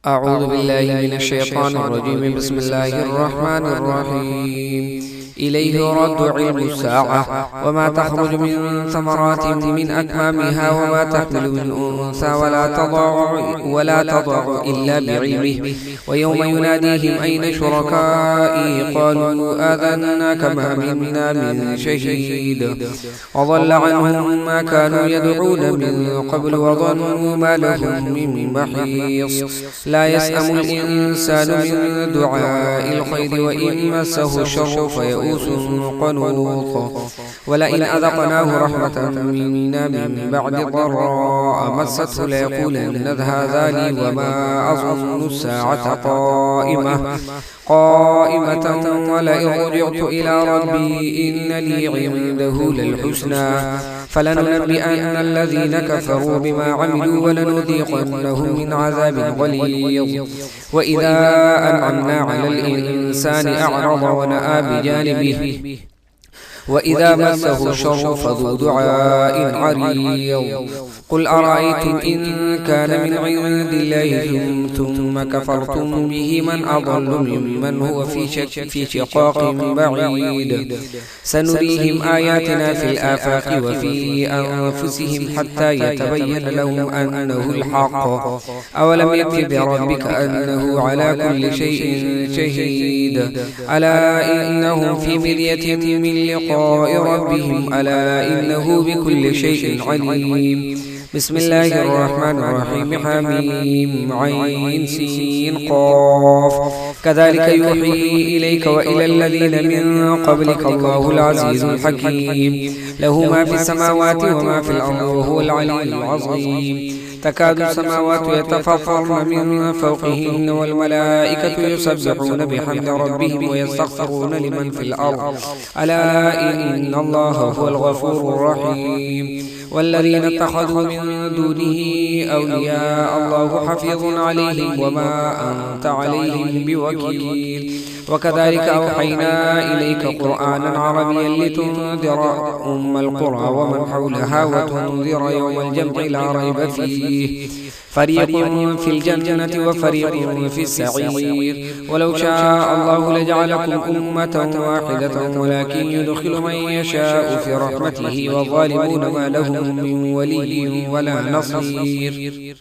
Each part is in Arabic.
أعوذ بالله من الشيطان الرجيم. بسم الله الرحمن الرحيم. إليه يرد علم الساعة وما تخرج من ثمرات من أكمامها وما تحمل من أنثى ولا تضع إلا بعلمه. ويوم يناديهم أين شركائي قالوا آذناك ما منا من شهيد. وضل عنهم ما كانوا يدعون من قبل وظنوا ما لهم من محيص. لا يسأم الإنسان من دعاء الخير وإن مسه الشر فيئوس قنوط. ولئن أذقناه رحمة منا من بعد ضراء مسته ليقولن هذا لي وما أظن الساعة قائمة ولئن رجعت إلى ربي إن لي عنده للحسنى فلننبئن الذين كفروا بما عملوا ولنذيقنهم من عذاب غليظ. وإذا أنعمنا على الإنسان أعرض ونأى بجانبه وإذا مسه الشر فذو دعاء عريض. قل أرأيتم إن كان من عند الله ثم كفرتم به من أضل ممن هو في شقاق بعيد. سنريهم آياتنا في الآفاق وفي أنفسهم حتى يتبين لهم أنه الحق. أولم يكف بربك أنه على كل شيء شهيد. ألا إنهم في مرية من لقاء ربهم ألا إنه بكل شيء عليم. بسم الله الرحمن الرحيم. حميم عين سين قاف. كذلك يوحي إليك وإلى الذين من قبلك الله العزيز الحكيم. له ما في السماوات وما في الأرض وهو العلي العظيم. تكاد السماوات يتفطرن من فوقهن والملائكة يسبحون بحمد ربهم ويستغفرون لمن في الأرض ألا إن الله هو الغفور الرحيم. والذين اتخذوا من دونه أولياء الله حفيظ عليهم وما أنت عليهم بوكيل. وكذلك أوحينا إليك قرآنا عربيا لتنذر أم القرى ومن حولها وتنذر يوم الجمع لا ريب فيه. فريق في الجنة وفريق في السعير. ولو شاء الله لجعلكم أمة واحدة ولكن يدخل من يشاء في رحمته والظالمون ما لهم من ولي ولا نصير.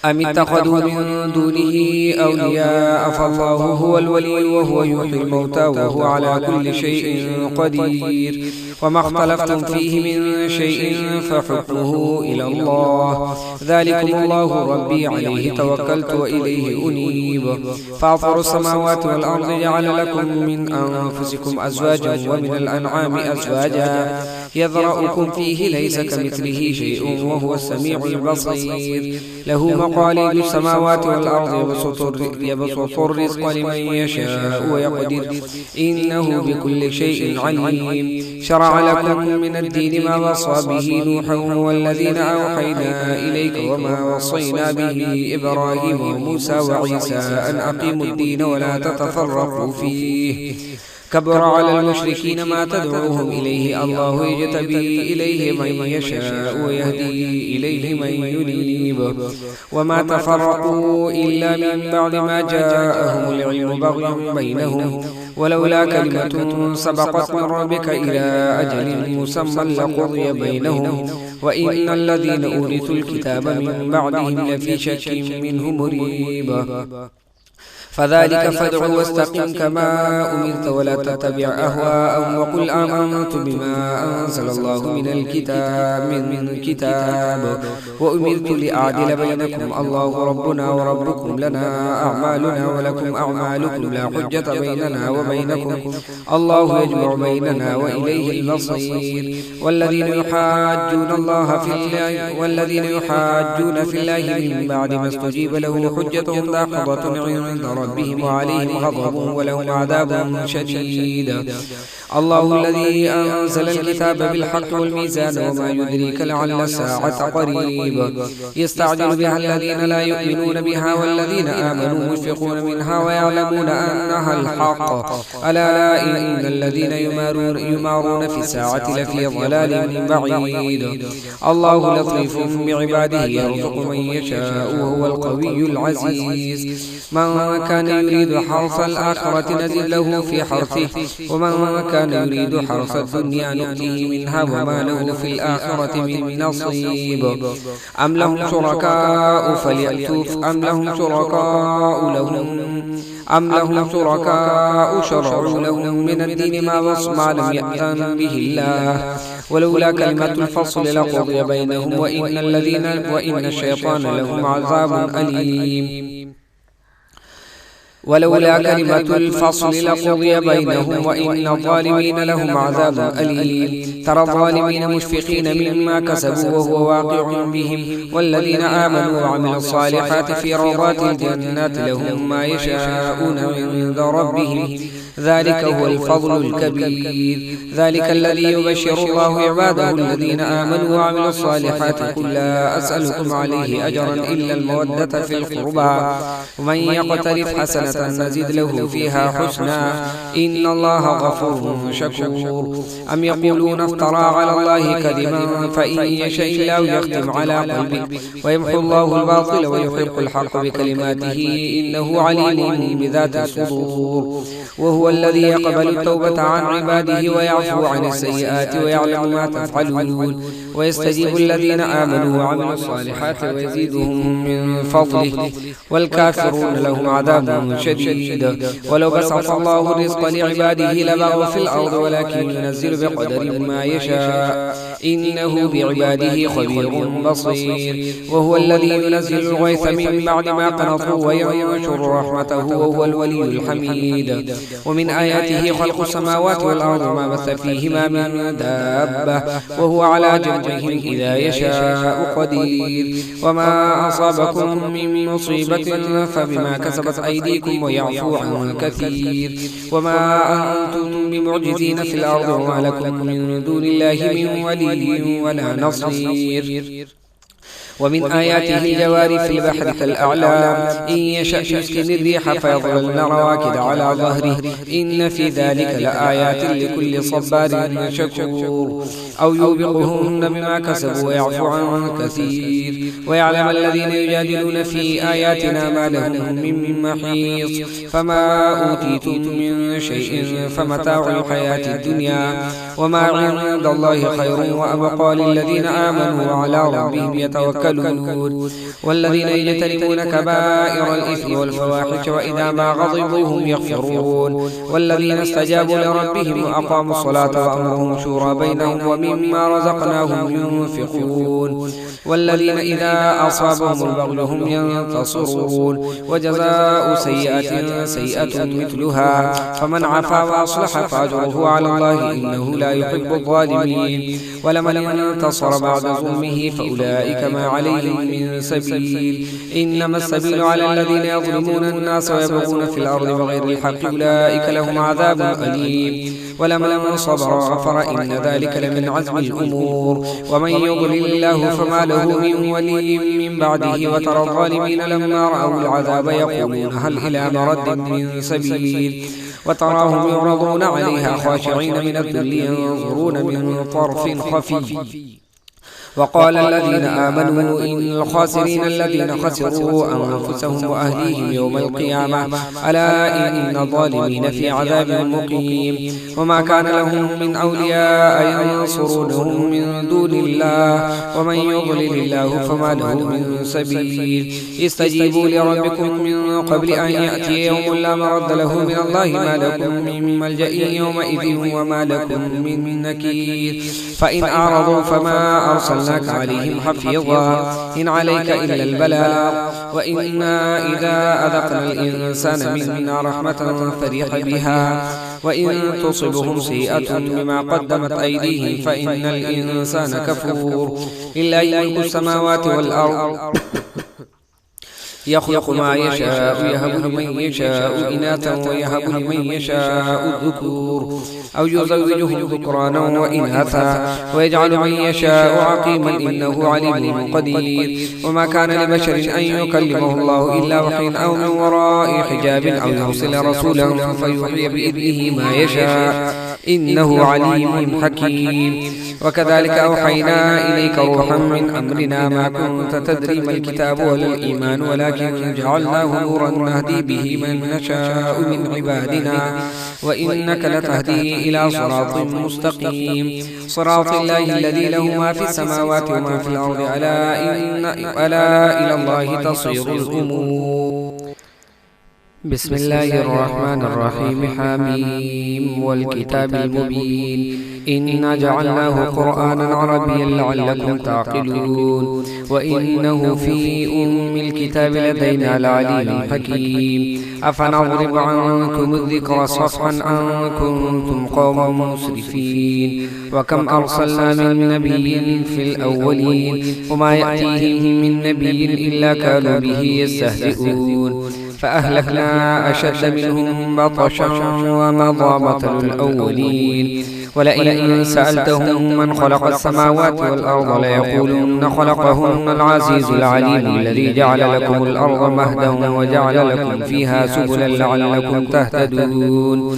أم اتخذوا من دونه أولياء فالله هو الولي وهو يحيي الموتى وهو على كل شيء قدير. وما اختلفتم فيه من شيء فحكمه إلى الله. ذلكم الله ربي عليه توكلت وإليه أنيب. فاطر السماوات والأرض جعل لكم من أنفسكم أزواجا ومن الأنعام أزواجا يذرأكم فيه ليس كمثله شيء وهو السميع البصير. له مقاليد السماوات والأرض يبسط الرزق لمن يشاء ويقدر إنه بكل شيء عليم. شرع لكم من الدين ما وصى به نوحا والذين أوحينا إليك وما وصينا به إبراهيم وموسى وعيسى أن أقيموا الدين ولا تتفرقوا فيه. كبر على المشركين ما تدعوهم إليه الله يجتبي إليه من يشاء ويهدي إليه من ينيب. وما تفرقوا إلا من بعد ما جاءهم العلم بغيا بينهم ولولا كلمة سبقت من ربك إلى أجل مسمى لقضي بينهم وإن الذين أورثوا الكتاب من بعدهم لفي شك منه مريب. فذلك فادع واستقم كما أمرت ولا تتبع أهواءهم وقل آمنت بما أنزل الله من كتاب وأمرت لأعدل بينكم الله ربنا وربكم لنا أعمالنا ولكم أعمالكم لا حجة بيننا وبينكم الله يجمع بيننا وإليه المصير. والذين يحاجون في الله من بعد ما استجيب له حجتهم داحضة عند عند ربهم وعليهم غضب ولهم عذاب شديد. الله الذي أنزل الكتاب بالحق والميزان وما يدريك لعل الساعة قريب. يستعجل بها الذين لا يؤمنون بها والذين آمنوا مشفقون منها ويعلمون أنها الحق. ألا إن الذين يمارون في الساعة لفي ضلال بعيد. الله لطيف بعباده يرزق من يشاء وهو القوي العزيز. من كان يريد حرث الآخرة نزد له في حرثه ومن كان يريد حرث الدنيا نؤتيه منها وما له في الآخرة من نصيب. أم لهم شركاء فليأتوا أم لهم شركاء شرعوا لهم من الدين ما لم يأذن به الله ولولا كلمة الفصل لقضي بينهم وإن الشيطان لهم عذاب أليم. ولولا كلمة الفصل لقضي بينهم وإن الظالمين لهم عذاب أليم. ترى الظالمين مشفقين مما كسبوا وهو واقع بهم والذين آمنوا وعملوا الصالحات في روضات الجنات لهم ما يشاءون عند ربهم ذلك هو الفضل الكبير. ذلك الذي يبشر الله عباده الذين آمنوا وعملوا الصالحات قل لا أسألكم عليه أجرا إلا المودة في القربى ومن يقترف حسنة نزد له فيها حسنا إن الله غفور شكور. أم يقولون افترى على الله كذبا فإن يشاء الله يختم على قلبك ويمحو الله الباطل ويحق الحق بكلماته إنه عليم بذات الصدور. وهو الذي يقبل التوبة عن عباده ويعفو عن السيئات ويعلم ما تفعلون ويستجيب الذين آمنوا وعملوا الصالحات ويزيدهم من فضله والكافرون لهم عذاب شديد. ولو بسط الله الرزق لعباده لبغوا في الأرض ولكن ينزل بقدر ما يشاء إنه بعباده خبير بصير. وهو الذي ينزل الغيث من بعد ما قنطوا وينشر رحمته وهو الولي الحميد. ومن آياته خلق السماوات والأرض وما بث فيهما من دابة وهو على جمعهم إذا يشاء قدير. وما أصابكم من مصيبة فبما كسبت أيديكم ويعفو عن كثير. وما أنتم بمعجزين في الأرض وما لكم من دون الله من ولي ولا نصير. ومن آياته الجوار في البحر كالأعلام إن يشأ يسكن الريح فيظللن رواكد على ظهره إن في ذلك لآيات لكل صبار شكور. أو يوبقهن بما كسبوا ويعفو عن كثير. ويعلم الذين يجادلون في آياتنا ما لهم من محيص. فما أوتيتم من شيء فمتاع الحياة الدنيا وما عند الله خير وأبقى للذين آمنوا وعلى ربهم يتوكلون. والذين يجتنبون كبائر الإثم والفواحش وإذا ما غضبوا هم يغفرون. والذين استجابوا لربهم وأقاموا الصلاة وأمرهم شورى بينهم ومما رزقناهم ينفقون. والذين إذا أصابهم البغي هم ينتصرون. وجزاء سيئة سيئة مثلها فمن عفا وأصلح فأجره على الله إنه لا يحب الظالمين. ولمن انتصر بعد ظلمه فأولئك ما عليهم من سبيل إنما السبيل على الذين يظلمون الناس ويبغون في الأرض بغير الحق أولئك لهم عذاب أليم. ولمن صبر وغفر إن ذلك لمن عزم الأمور. ومن يضلل الله فما له من ولي من بعده. وترى الظالمين لما رأوا العذاب يقولون هل إلى مرد من سبيل. وتراهم يعرضون عليها خاشعين من الذل ينظرون من طرف خفي. وقال الذين آمنوا إن الخاسرين الذين خسروا أنفسهم وأهليهم يوم القيامة ألا إن الظالمين في عذاب مقيم. وما كان لهم من أولياء ينصرونهم من دون الله ومن يضلل الله فما له من سبيل. استجيبوا لربكم من قبل أن يأتي يوم لا مرد له من الله ما لكم من ملجأ يومئذ وما لكم من نكير. فإن أعرضوا فما أرسلناك عليهم حفيظا إن عليك إلا البلاغ. وإنا إذا أذقنا الإنسان منا رحمة فرح بها وإن تصبهم سيئة بما قدمت أيديهم فإن الإنسان كفور. لله ملك السماوات والأرض يخلق ما يشاء يهب لمن يشاء إناثا ويهب لمن يشاء الذكور أو يزوجهم ذكرانا وإناثا ويجعل من يشاء عقيما إنه عليم قدير وما كان لبشر أن يكلمه الله إلا وحيا أو من وراء حجاب أو يرسل رسولا فيوحي بإذنه ما يشاء إنه عليم حكيم وكذلك أوحينا إليك روحا من أمرنا ما كنت تدري ما الكتاب ولا الإيمان ولكن جعلناه نورا نهدي به من نشاء من عبادنا وإنك لتهدي إلى صراط مستقيم صراط الله الذي له ما في السماوات وما في الأرض ألا إلى الله تصير الأمور. بسم الله الرحمن الرحيم حميم والكتاب المبين إنا جعلناه قرآنا عربيا لعلكم تعقلون وإنه في أم الكتاب لدينا لعليم حكيم أفنضرب عنكم الذكر صفحا أن كنتم قوما مسرفين وكم أرسلنا من نبي في الأولين وما يأتيهم من نبي إلا كانوا به يستهزئون فأهلكنا أشد منهم بطشا ومضى مثل الأولين ولئن سألتهم من خلق السماوات والأرض ليقولن خلقهن العزيز العليم الذي جعل لكم الأرض مهدا وجعل لكم فيها سبلا لعلكم تهتدون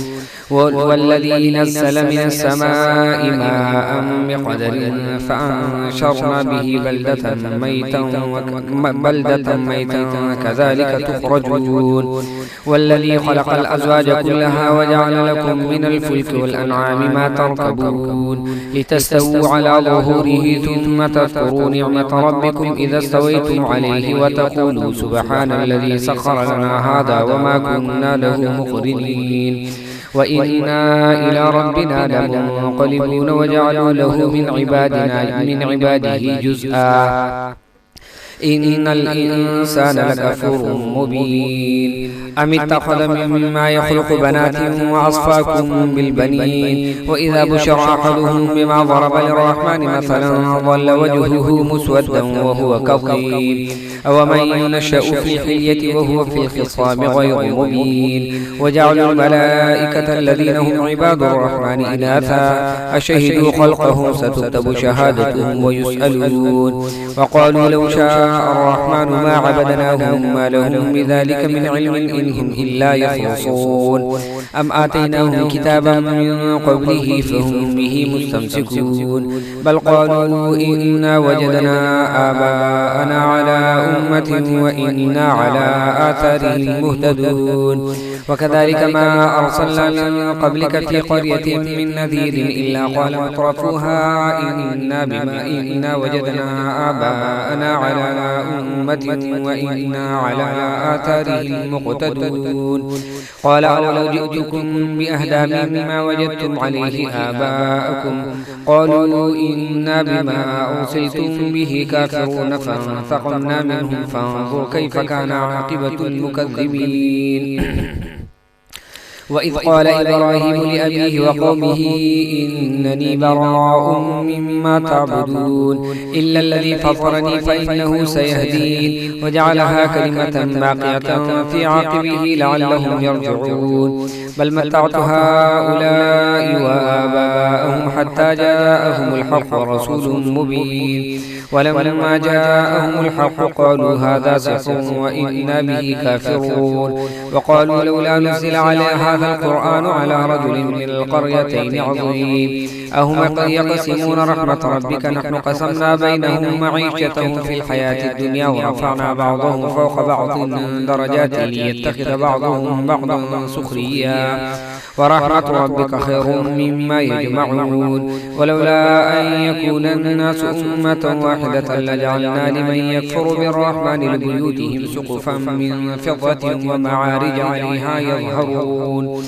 والذي نزل من السماء ماء بقدر فأنشرنا به بلدة ميتا كذلك تخرجون والذي خلق الأزواج كلها وجعل لكم من الفلك والأنعام ما تركبون لتستووا على ظهوره ثم تذكروا نعمة ربكم إذا استويتم عليه وتقولوا سبحان الذي سخر لنا هذا وما كنا له مقرنين وإنا إلى ربنا لمنقلبون وجعلوا له من عباده جزءا إن الإنسان لكفور مبين أم اتخذ مما يخلق بنات وأصفاكم بالبنين وإذا بشر أحدهم بما ضرب للرحمن مثلا ظل وجهه مسودا وهو كظيم أومن ينشأ في الحلية وهو في الخصام غير مبين وجعلوا الملائكة الذين هم عباد الرحمن إناثا أشهدوا خلقهم ستكتب شهادتهم ويسألون وقالوا لو شاء الرحمن ما عبدناهم ما لهم بذلك من علم إن هم إلا يخرصون أم آتيناهم كتابا من قبله فهم به مستمسكون بل قالوا إنا وجدنا آباءنا على أمة وإنا على آثارهم مهتدون وكذلك ما أرسلنا من قبلك في قرية من نذير إلا قال مترفوها إنا وجدنا آباءنا على أمة وإنا على آثارهم مقتدون قال أولو جئتكم بأهدى مما وجدتم عليه آباءكم قالوا إنا بما أرسلتم به كافرون فانتقمنا منهم فانظر كيف كان عاقبة المكذبين وإذ قال إبراهيم لأبيه وقومه إنني براء مما تعبدون إلا الذي فطرني فإنه سيهدين وجعلها كلمة باقية في عقبه لعلهم يرجعون بل متعت هؤلاء وآباءهم حتى جاءهم الحق ورسول مبين ولما جاءهم الحق قالوا هذا سحر وإنا به كافرون وقالوا لولا نزل على هذا القرآن على رجل من القريتين عظيم أهم يقسمون رحمة ربك نحن قسمنا بينهم معيشتهم في الحياة الدنيا ورفعنا بعضهم فوق بعض درجات ليتخذ بعضهم بعضا سخريا ورحمة ربك خير مما يجمعون ولولا أن يكون الناس أمة واحدة لجعلنا لمن يكفر بالرحمن لبيوتهم سقفا من فضة ومعارج عليها يظهرون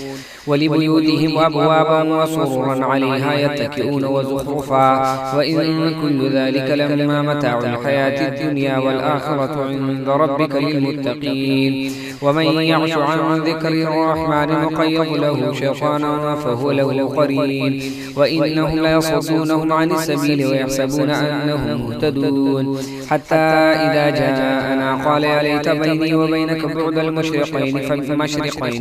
ولبيوتهم أبوابا وسررا عليها يتكئون وزخرفا وإن كل ذلك لما متاع الحياة الدنيا والآخرة عند ربك للمتقين ومن يعش عن ذكر الرحمن نقيض له شيطانا فهو له قرين وإنهم ليصدونهم عن السبيل ويحسبون أنهم مهتدون حتى إذا جاءنا قال يا ليت بيني وبينك بعد المشرقين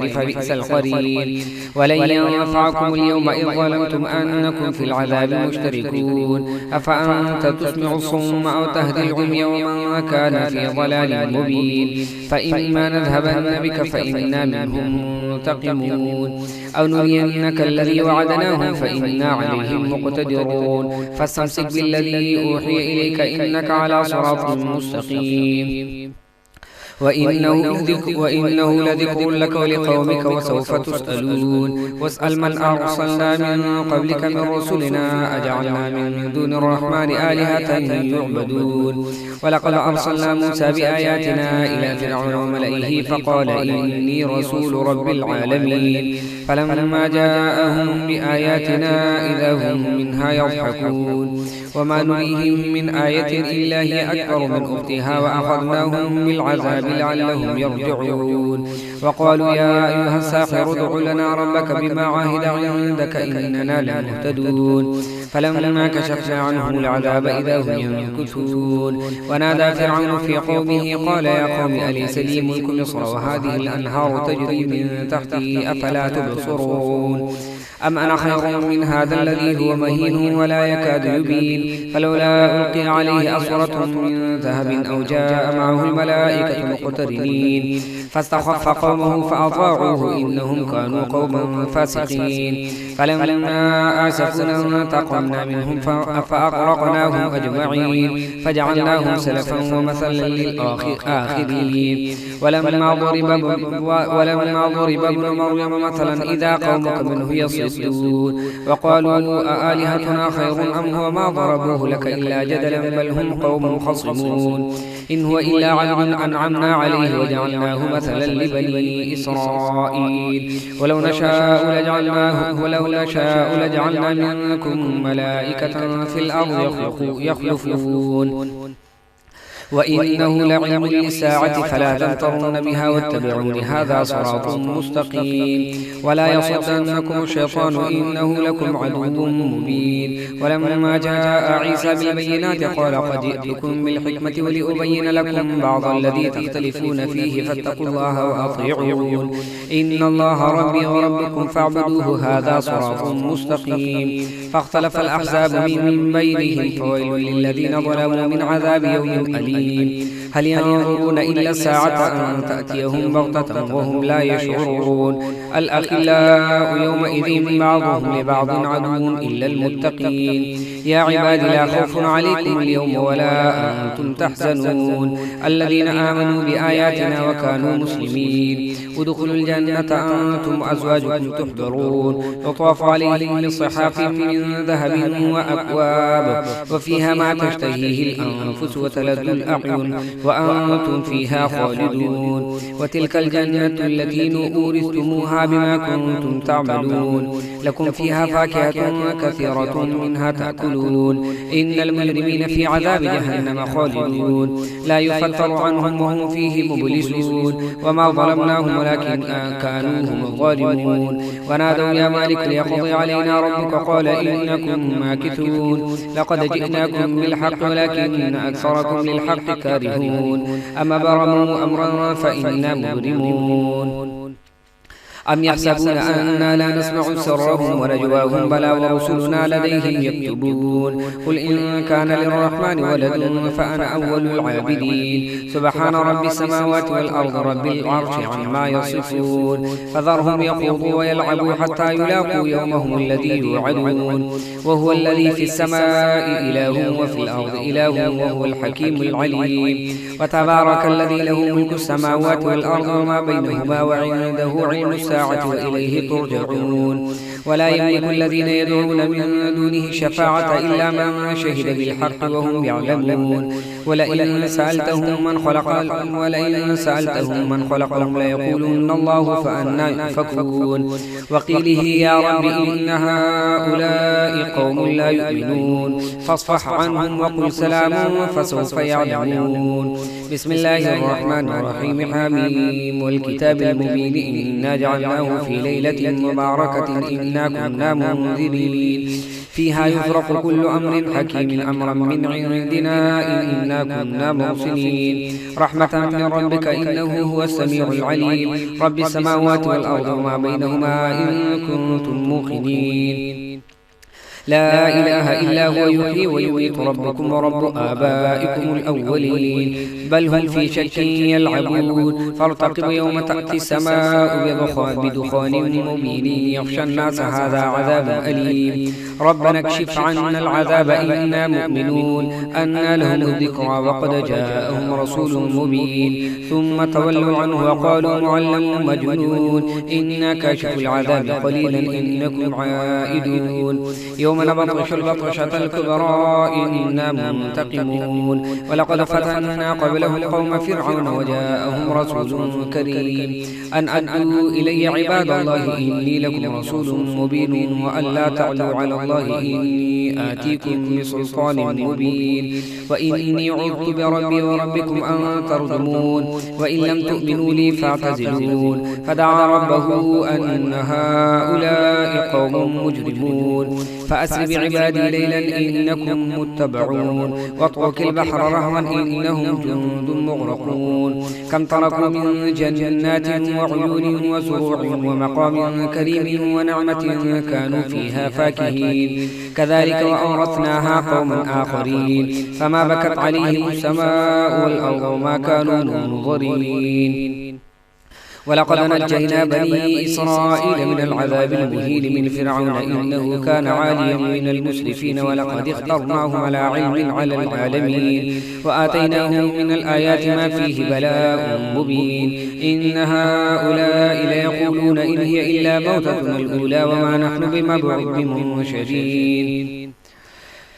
فبئس القرين ولن ينفعكم اليوم إذ ظلمتم أنكم في العذاب مشتركون أفأنت تسمع الصم أو تهدي العمي ومن كان في ضلال مبين فإما نذهبن بك فإنا منهم منتقمون أو نرينك الذي وعدناهم فإنا عليهم مقتدرون فاستمسك بالذي أوحي إليك إنك على صراط مستقيم وإنه لذكر لك ولقومك وسوف تسألون واسأل من أرسلنا من قبلك من رسلنا أجعلنا من دون الرحمن آلهة يعبدون ولقد أرسلنا موسى بآياتنا إلى فرعون وملئه فقال إني رسول رب العالمين فلما جاءهم بآياتنا إذا هم منها يضحكون وما نريهم من آية إلا هي أكبر من أختها وأخذناهم بالعذاب لعلهم يرجعون وقالوا يا أيها الساحر ادع لنا ربك بما عاهد عندك إننا لمهتدون فلما كشفنا عنهم العذاب إذا هم ينكثون ونادى فرعون في قومه قال يا قوم أليس لي ملك مصر وهذه الأنهار تجري من تحتي أفلا تبصرون أم أنا خير من هذا الذي هو مهين ولا يكاد يبين فلولا ألقي عليه أسورة من ذهب أو جاء معه الملائكة مقترنين فاستخف قومه فأطاعوه إنهم كانوا قوما فاسقين فلما آسفونا انتقمنا منهم فأغرقناهم أجمعين فجعلناهم سلفا ومثلا للآخرين ولما ضرب ابن مريم مثلا إذا قومك منه يصدون وقالوا أآلهتنا خير أم هو ما ضربوه لك إلا جدلا بل هم قوم خصمون إن هو إلا عبد أنعمنا عليه وجعلناه مثلا لبني إسرائيل ولو نشاء لجعلنا منكم ملائكة في الأرض يخلفون وإنه لعلم للساعة فلا تمترن بها واتبعون هذا صراط مستقيم ولا يصدنكم الشيطان إنه لكم عدو مبين ولما جاء عيسى بالبينات قال قد جئتكم بالحكمة ولأبين لكم بعض الذي تختلفون فيه فاتقوا الله وأطيعون إن الله ربي وربكم فاعبدوه هذا صراط مستقيم فاختلف الأحزاب من بينهم فويل للذين ظلموا من عذاب يوم أليم هل ينظرون إلا الساعة أن تأتيهم بغتة وهم لا يشعرون الأخلاء يومئذ بعضهم لبعض عدو إلا المتقين يا عباد لا خوف عليكم اليوم ولا أنتم تحزنون الذين آمنوا بآياتنا وكانوا مسلمين ادخلوا الجنة أنتم أزواجكم تحبرون يطاف عليهم بصحاف من ذهب وأكواب وفيها ما تشتهيه الأنفس وتلذ الأعين وأنتم فيها خالدون وتلك الجنة التي أورثتموها بما كنتم تعملون لكم فيها فاكهة كثيرة منها تأكلون إن المجرمين في عذاب جهنم خالدون لا يفتر عنهم وهم فيه مبلسون وما ظلمناهم ولكن كانوا هم الظالمون ونادوا يا مالك ليقضي علينا ربك قال إنكم ماكثون لقد جئناكم بالحق ولكن أكثركم للحق كارهون أما برموا أمرا فإنا مبرمون أم يحسبون أننا لا نسمع سرهم ونجواهم بلى ورسلنا لديهم يكتبون قل إن كان للرحمن ولد فأنا أول العابدين سبحان رب السماوات والأرض رب العرش عما يصفون فذرهم يخوضوا ويلعبوا حتى يلاقوا يومهم الذي يوعدون وهو الذي في السماء إله وفي الأرض إله وهو الحكيم العليم وتبارك الذي له ملك السماوات والأرض وما بينهما وعنده علم الساعة وإليه ترجعون ولا يملك الذين يدعون من دونه الشفاعة إلا من شهد بالحق وهم يعلمون ولئن سألتهم من خلقهم ليقولن الله فأنى يؤفكون وقيله يا رب إن هؤلاء قوم لا يؤمنون فاصفح عنهم وقل سلام فسوف يعلمون. بسم الله الرحمن الرحيم. حميم والكتاب المبين إنا جعلناه في ليلة مباركة إنا كنا منذرين فيها يفرق كل أمر حكيم أمرا من عندنا إنا كنا مرسلين رحمة من ربك إنه هو السميع العليم رب السماوات والأرض وما بينهما إن كنتم موقنين. لا إله إلا هو يحيي ويميت ربكم ورب آبائكم الأولين بل هم في شك يلعبون فارتقب يوم تأتي السماء بدخان مبين يغشى الناس هذا عذاب أليم ربنا اكشف عنا العذاب إنا مؤمنون أنى لهم الذكرى وقد جاءهم رسول مبين ثم تولوا عنه وقالوا معلم مجنون إنا كاشف العذاب قليلا إنكم عائدون يوم نبطش البطشة الكبرى إنا منتقمون ولقد فتنا قبلهم قوم فرعون وجاءهم رسول كريم أن أدعوا إلي عباد الله إني لكم رسول مبين وأن لا تعلوا على الله إني آتيكم بسلطان مبين وإني عذت بربي وربكم أن ترجمون وإن لم تؤمنوا لي فاعتزلون فدعا ربه أن هؤلاء قوم مجرمون فأسر بعبادي ليلا إنكم متبعون واترك البحر رهوا إنهم جند مغرقون كم تركوا من جنات وعيون وزروع ومقام كريم ونعمة كانوا فيها فاكهين كذلك وأورثناها قوما آخرين فما بكت عليهم السماء والأرض وما كانوا منظرين. ولقد نجينا بني إسرائيل من العذاب المهين من فرعون إنه كان عاليا من المسرفين ولقد اخترناهم على علم على العالمين وآتيناهم من الآيات ما فيه بلاء مبين إن هؤلاء ليقولون إن هي إلا موتتنا الأولى وما نحن بمنشرين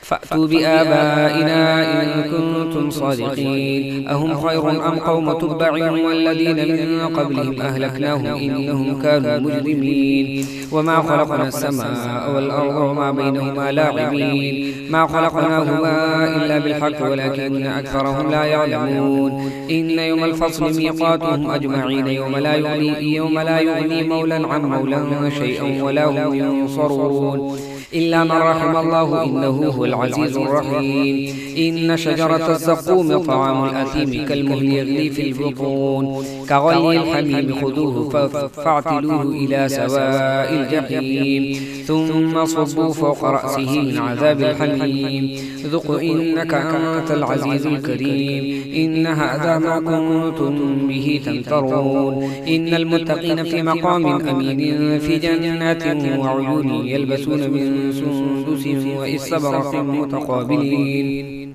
فأتوا بآبائنا إن كنتم صادقين أهم خير أم قوم تبع والذين من قبلهم أهلكناهم إنهم كانوا مجرمين وما خلقنا السماء والأرض وما بينهما لاعبين ما خلقناهما إلا بالحق ولكن أكثرهم لا يعلمون إن يوم الفصل ميقاتهم أجمعين يوم لا يغني مولا عن مولا شيئا ولا هم ينصرون إلا من رحم الله إنه هو العزيز الرحيم إن شجرة الزقوم طعام الأثيم كالمهل يغلي في البطون كغلي الحميم خذوه فاعتلوه إلى سواء الجحيم ثم صبوا فوق رأسه من عذاب الحميم ذق إنك أنت العزيز الكريم إن هذا ما كنتم به تمترون إن المتقين في مقام أمين في جنات وعيون يلبسون من سندس وإستبرق متقابلين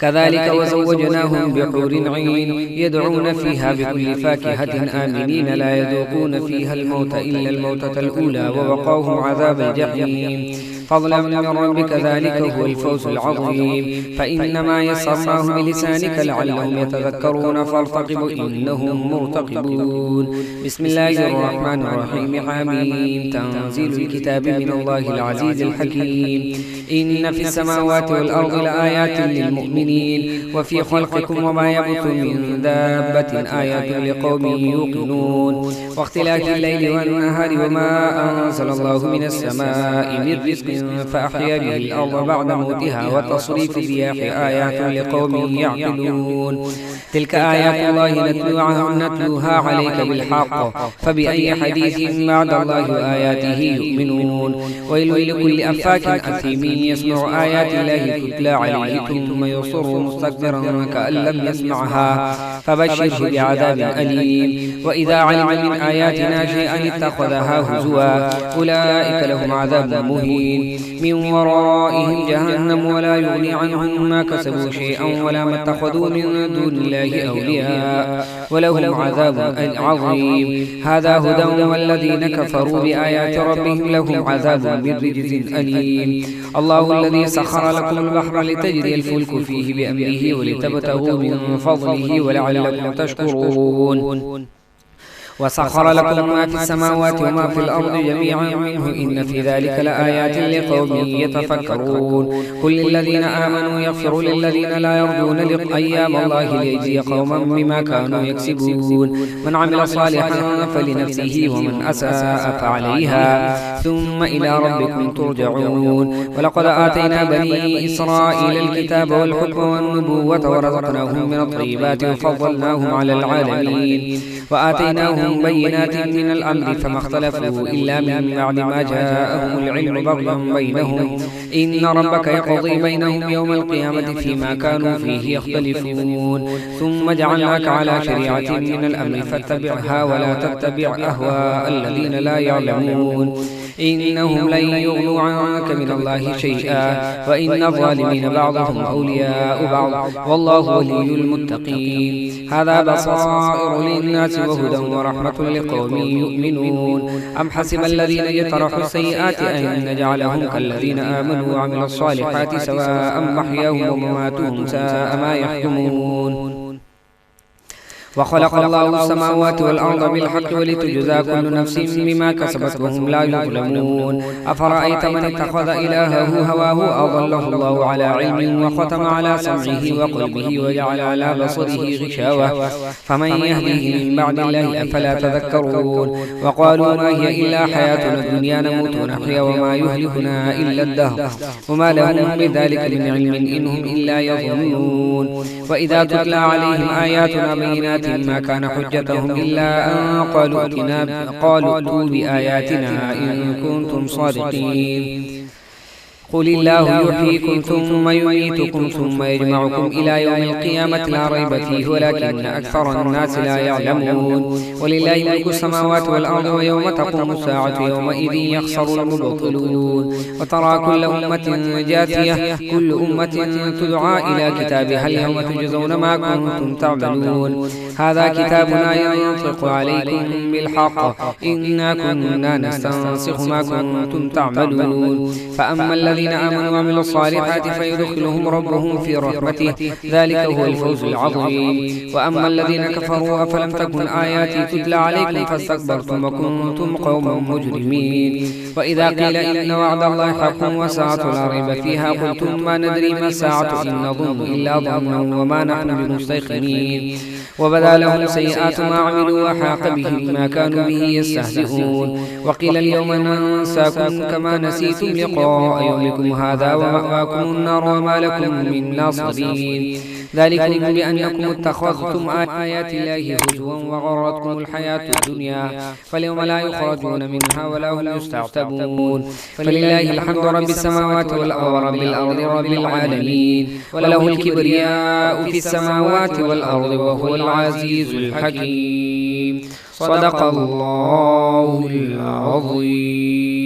كذلك وزوجناهم بحور عين يدعون فيها بكل فاكهة آمنين لا يذوقون فيها الموت إلا الموتة الأولى ووقاهم عذاب الجحيم فضلا من ربك ذلك هو الفوز العظيم فإنما يسرناه بلسانك لعلهم يتذكرون فارتقب إنهم مرتقبون. بسم الله الرحمن الرحيم. حميم تنزيل الكتاب من الله العزيز الحكيم إن في السماوات والأرض لآيات للمؤمنين وفي خلقكم وما يبث من دابة آيات لقوم يوقنون واختلاف الليل والنهار وما أنزل الله من السماء من رزق فأحيا به الأرض بعد موتها وتصريف الرياح آيات لقوم يعقلون تلك آيات الله نتلوها عليك بالحق فبأي حديث بعد الله آياته يؤمنون ويل لكل أفاك أثيم يسمع آيات الله تتلى عليه ثم يصر مستكبرا كأن لم يسمعها فبشره بعذاب أليم وإذا علم من آياتنا شيئا اتخذها هزوا أولئك لهم عذاب مهين من ورائهم جهنم ولا يغني عنهم ما كسبوا شيئا ولا ما اتخذوا من دون الله أولياء ولهم عذاب عظيم. هذا هدى والذين كفروا بآيات ربهم لهم عذاب من رجز أليم. الله الذي سخر لكم البحر لتجري الفلك فيه بأمره ولتبتغوا من فضله ولعلكم تشكرون. وسخر لكم ما في السماوات وما في الأرض جميعا منه إن في ذلك لآيات لقوم يتفكرون. قل للذين آمنوا يغفروا للذين لا يرجون أيام الله ليجزي قوما بما كانوا يكسبون. من عمل صالحا فلنفسه ومن أساء فعليها ثم إلى ربكم ترجعون. ولقد آتينا بني إسرائيل الكتاب والحكم والنبوة ورزقناهم من الطيبات وفضلناهم على العالمين وآتيناهم بينات من الأمر فما اختلفوا إلا من بعد ما جاءهم العلم بغيا بينهم إن ربك يقضي بينهم يوم القيامة فيما كانوا فيه يختلفون. ثم جعلناك على شريعة من الأمر فاتبعها ولا تتبع أهواء الذين لا يعلمون إنهم لن يغنوا عنك من الله شيئا وإن الظالمين بعضهم أولياء بعض والله ولي المتقين. هذا بصائر للناس وهدى ورحمة لقوم يؤمنون. أم حسب الذين يجترحوا السيئات أن نجعلهم كالذين آمنوا وعملوا الصالحات سواء محياهم ومماتهم ساء ما يحكمون. وخلق الله السماوات والأرض بالحق ولتجزى كل نفس بما كسبت وهم لا يظلمون. أفرأيت من اتخذ إلهه هواه أضله الله على علم وختم على سمعه وقلبه وجعل على بصره غشاوة فمن يهديه من بعد الله أفلا تذكرون. وقالوا ما هي إلا حياتنا الدنيا نموت ونحيا وما يهلكنا إلا الدهر وما لهم بذلك من علم إنهم إلا يظنون. وإذا تتلى عليهم آياتنا بينات ما كان حجتهم إلا أن قالوا ائتوا بآياتنا إن كنتم صادقين. قل الله يحييكم ثم يميتكم ثم يجمعكم إلى يوم القيامة لا ريب فيه ولكن أكثر الناس لا يعلمون. ولله ملك السماوات والأرض ويوم تقوم الساعة يومئذ يخسر المبطلون. وترى كل أمة جاثية كل أمة تدعى إلى كتابها اليوم تجزون ما كنتم تعملون. هذا كتابنا ينطق عليكم بالحق إنا كنا نستنسخ ما كنتم تعملون. فأما الذين آمنوا وعملوا الصالحات فيدخلهم ربهم في رحمته ذلك هو الفوز العظيم. وأما الذين كفروا أفلم تكن آياتي تتلى عليكم فاستكبرتم وكنتم قوما مجرمين. وإذا قيل إن وعد الله حق والساعة لا ريب فيها قلتم ما ندري ما الساعة إن نظن إلا ظنا وما نحن بمستيقنين. وبدا لهم سيئات ما عملوا وحاق بهم ما كانوا به يستهزئون. وقيل اليوم ننساكم كما نسيتم لقاء يومكم هذا ومأواكم النار وما لكم من ناصرين. ذلكم بأنكم اتخذتم آيات الله هزوا وغرتكم الحياة الدنيا فاليوم لا يخرجون منها ولا هم يستعتبون. فلله الحمد رب السماوات والأرض رب الأرض رب العالمين وله الكبرياء في السماوات والأرض وهو العزيز الحكيم. صدق الله العظيم.